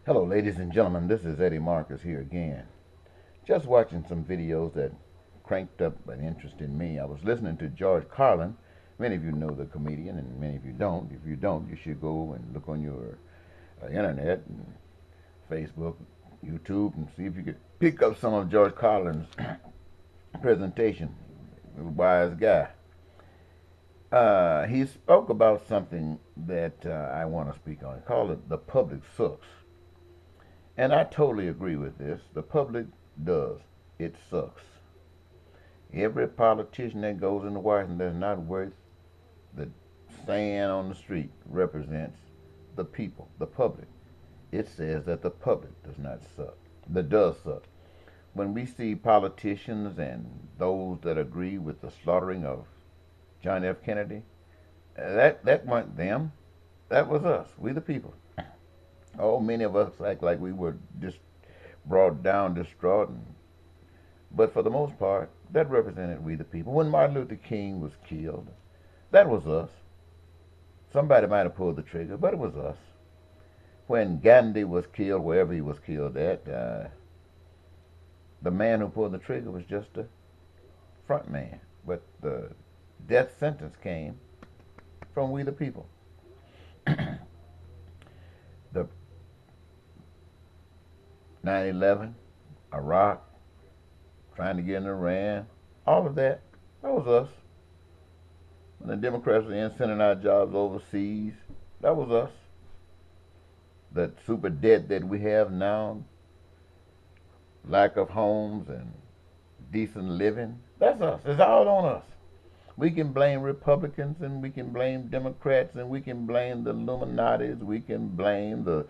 Hello, ladies and gentlemen. This is Eddie Marcus here again. Just watching some videos that cranked up an interest in me. I was listening to George Carlin. Many of you know the comedian, and many of you don't. If you don't, you should go and look on your internet and Facebook, YouTube, and see if you could pick up some of George Carlin's presentation. A wise guy. He spoke about something that I want to speak on. He called it the public sucks. And I totally agree with this. The public does. It sucks. Every politician that goes into Washington that's not worth the sand on the street represents the people, the public. It says that the public does not suck. That does suck. When we see politicians and those that agree with the slaughtering of John F. Kennedy, that weren't them. That was us. We the people. Oh, many of us act like we were just brought down, distraught, but for the most part, that represented we the people. When Martin Luther King was killed, that was us. Somebody might have pulled the trigger, but it was us. When Gandhi was killed, wherever he was killed at, the man who pulled the trigger was just a front man. But the death sentence came from we the people. The 9/11, Iraq, trying to get in Iran, all of that, that was us. When the Democrats were in sending our jobs overseas, that was us. The super debt that we have now, lack of homes and decent living, that's us. It's all on us. We can blame Republicans and we can blame Democrats and we can blame the Illuminatis, we can blame the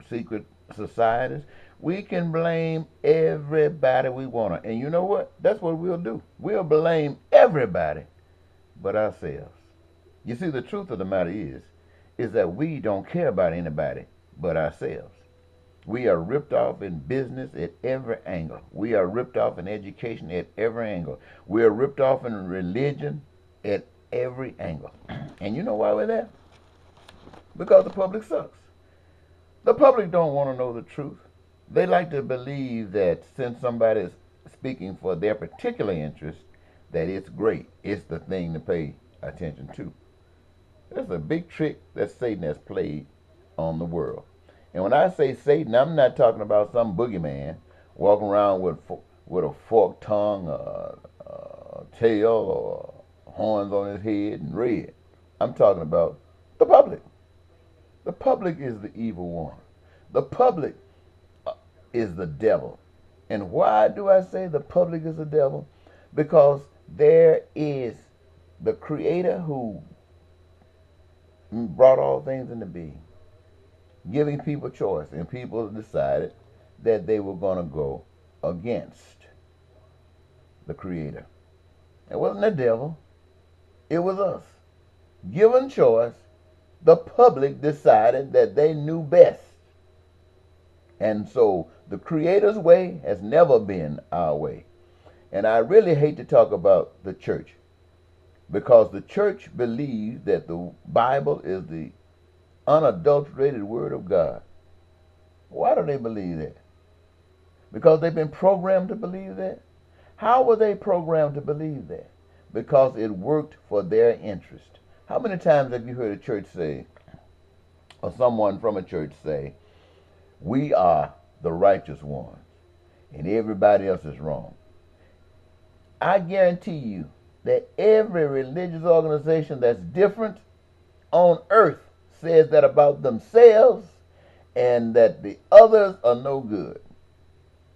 secret societies. We can blame everybody we want to. And you know what? That's what we'll do. We'll blame everybody but ourselves. You see, the truth of the matter is that we don't care about anybody but ourselves. We are ripped off in business at every angle. We are ripped off in education at every angle. We are ripped off in religion at every angle. And you know why we're there? Because the public sucks. The public don't want to know the truth. They like to believe that since somebody is speaking for their particular interest, that it's great. It's the thing to pay attention to. It's a big trick that Satan has played on the world. And when I say Satan, I'm not talking about some boogeyman walking around with a forked tongue, tail, or horns on his head and red. I'm talking about the public. The public is the evil one. The public is the devil. And why do I say the public is the devil? Because there is the Creator who brought all things into being, giving people choice, and people decided that they were going to go against the Creator. It wasn't the devil, it was us. Given choice, the public decided that they knew best. And so the Creator's way has never been our way. And I really hate to talk about the church, because the church believes that the Bible is the unadulterated Word of God. Why do they believe that? Because they've been programmed to believe that? How were they programmed to believe that? Because it worked for their interest. How many times have you heard a church say, or someone from a church say, we are the righteous ones and everybody else is wrong? I guarantee you that every religious organization that's different on earth says that about themselves, and that the others are no good.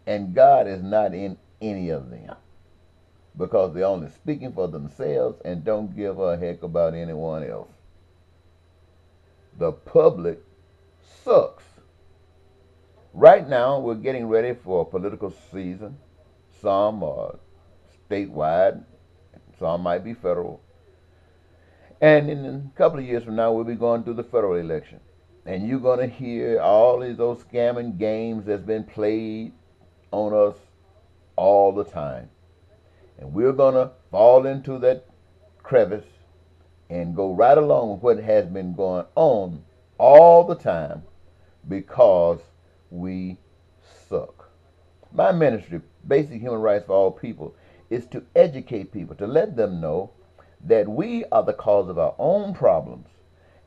And God is not in any of them, because they're only speaking for themselves and don't give a heck about anyone else. The public sucks. Right now, we're getting ready for a political season. Some are statewide, some might be federal. And in a couple of years from now, we'll be going through the federal election. And you're going to hear all those scamming games that's been played on us all the time. And we're going to fall into that crevice and go right along with what has been going on all the time, because we suck. My ministry, Basic Human Rights for All People, is to educate people, to let them know that we are the cause of our own problems.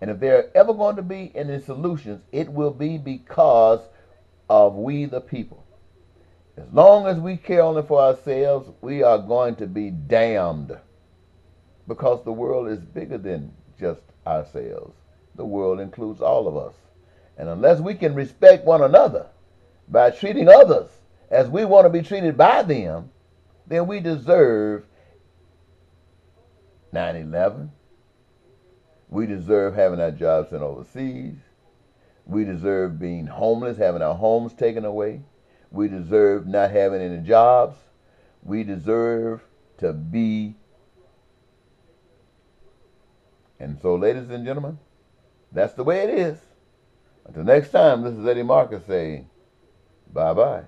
And if there are ever going to be any solutions, it will be because of we the people. As long as we care only for ourselves, we are going to be damned, because the world is bigger than just ourselves. The world includes all of us. And unless we can respect one another by treating others as we want to be treated by them, then we deserve 9/11. We deserve having our jobs sent overseas. We deserve being homeless, having our homes taken away. We deserve not having any jobs. We deserve to be. And so, ladies and gentlemen, that's the way it is. Until next time, this is Eddie Marcus saying bye-bye.